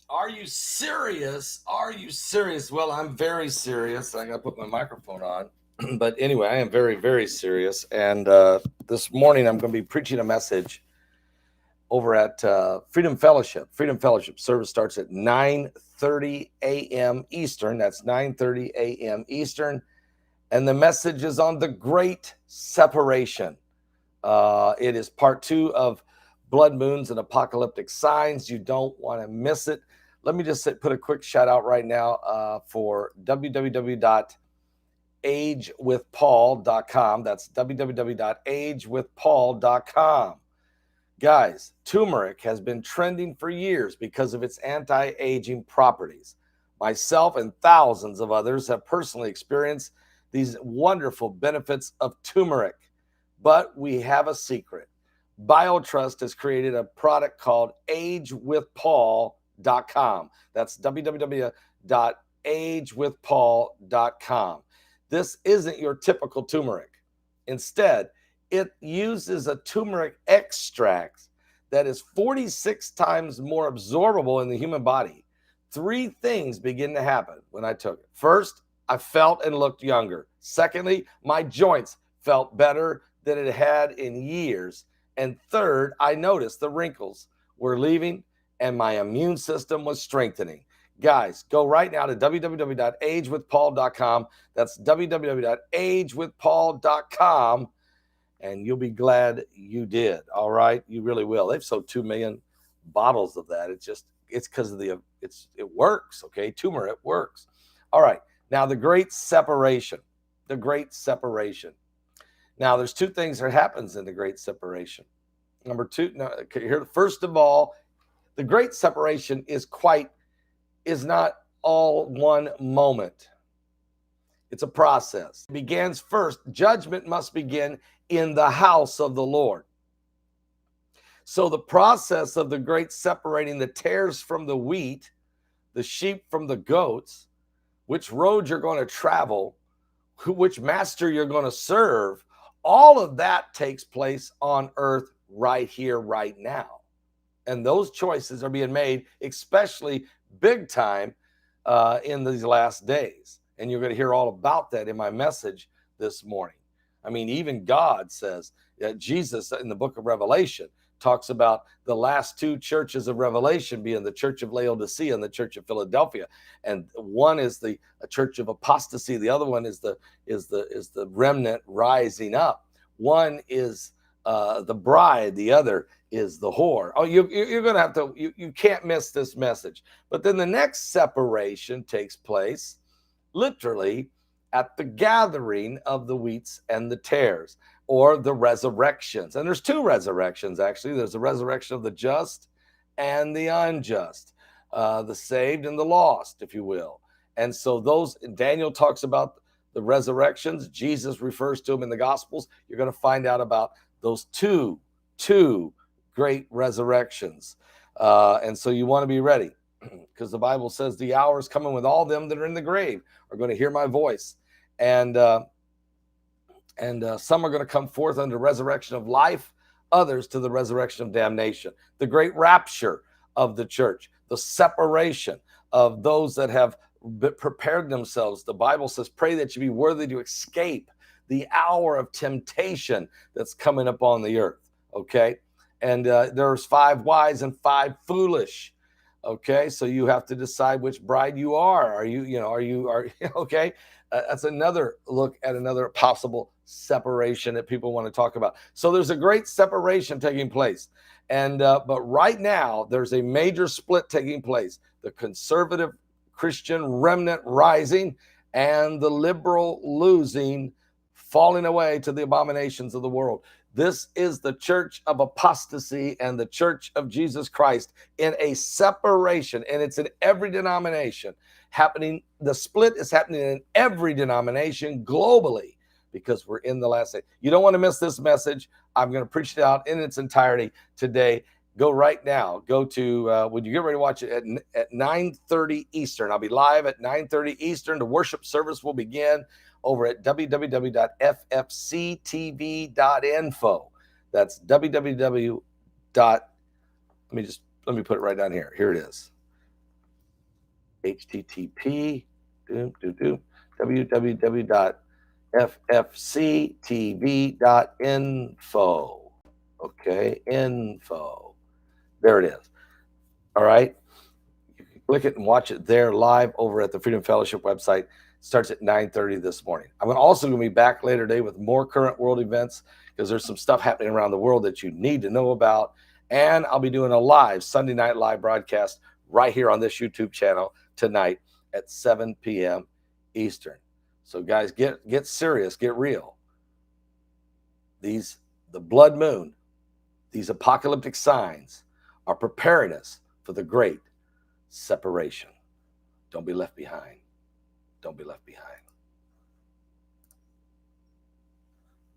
Are you serious? Are you serious? Well, I'm very serious. I got to put my microphone on. But anyway, I am very, very serious. And this morning, I'm going to be preaching a message over at Freedom Fellowship. Freedom Fellowship service starts at 9:30 a.m. Eastern. That's 9:30 a.m. Eastern. And the message is on the Great Separation. It is part 2 of Blood Moons and Apocalyptic Signs. You don't want to miss it. Let me just put a quick shout out right now for www.agewithpaul.com. That's www.agewithpaul.com. Guys, turmeric has been trending for years because of its anti-aging properties. Myself and thousands of others have personally experienced these wonderful benefits of turmeric. But we have a secret. BioTrust has created a product called agewithpaul.com. That's www.agewithpaul.com. This isn't your typical turmeric. Instead, it uses a turmeric extract that is 46 times more absorbable in the human body. 3 things begin to happen when I took it. First, I felt and looked younger. Secondly, my joints felt better than it had in years. And third, I noticed the wrinkles were leaving and my immune system was strengthening. Guys, go right now to www.agewithpaul.com. That's www.agewithpaul.com. And you'll be glad you did. All right. You really will. They've sold 2 million bottles of that. It's because of it works. Okay. Tumor, it works. All right. Now, the Great Separation. The Great Separation. Now, there's 2 things that happens in the Great Separation. Number 2, here, first of all, the Great Separation is not all one moment. It's a process. It begins first. Judgment must begin in the house of the Lord. So the process of the great separating the tares from the wheat, the sheep from the goats, which road you're going to travel, which master you're going to serve, all of that takes place on earth right here, right now. And those choices are being made, especially big time in these last days. And you're going to hear all about that in my message this morning. I mean, even God says that Jesus in the book of Revelation talks about the last 2 churches of Revelation being the church of Laodicea and the church of Philadelphia. And one is a church of apostasy. The other one is the remnant rising up. One is the bride. The other is the whore. Oh, you're going to have to, you can't miss this message. But then the next separation takes place literally at the gathering of the wheats and the tares, or the resurrections. And there's 2 resurrections, actually. There's the resurrection of the just and the unjust, the saved and the lost, if you will. And so Daniel talks about the resurrections. Jesus refers to them in the Gospels. You're going to find out about those two great resurrections. And so you want to be ready, because the Bible says the hour is coming when all them that are in the grave are going to hear my voice. And some are going to come forth unto resurrection of life, others to the resurrection of damnation. The great rapture of the church, the separation of those that have prepared themselves. The Bible says, pray that you be worthy to escape the hour of temptation that's coming upon the earth. Okay. And there's 5 wise and 5 foolish. Okay. So you have to decide which bride you are. Are you okay. That's another look at another possible separation that people want to talk about. So there's a great separation taking place. And but right now, there's a major split taking place. The conservative Christian remnant rising and the liberal losing, falling away to the abominations of the world. This is the church of apostasy and the church of Jesus Christ in a separation, and it's in every denomination happening. The split is happening in every denomination globally, because we're in the last day. You don't want to miss this message. I'm going to preach it out in its entirety today. Go right now. Go to, when you get ready to watch it at 9:30 Eastern. I'll be live at 9:30 Eastern. The worship service will begin over at www.ffctv.info. That's www. Let me put it right down here. Here it is. http www.ffctv.info. Okay, info. There it is. All right. You can click it and watch it there live over at the Freedom Fellowship website. It starts at 9:30 this morning. I'm also going to be back later today with more current world events because there's some stuff happening around the world that you need to know about. And I'll be doing a live Sunday night live broadcast right here on this YouTube channel tonight at 7 p.m. Eastern. So guys, get serious, get real. The blood moon, these apocalyptic signs are preparing us for the great separation. Don't be left behind. Don't be left behind.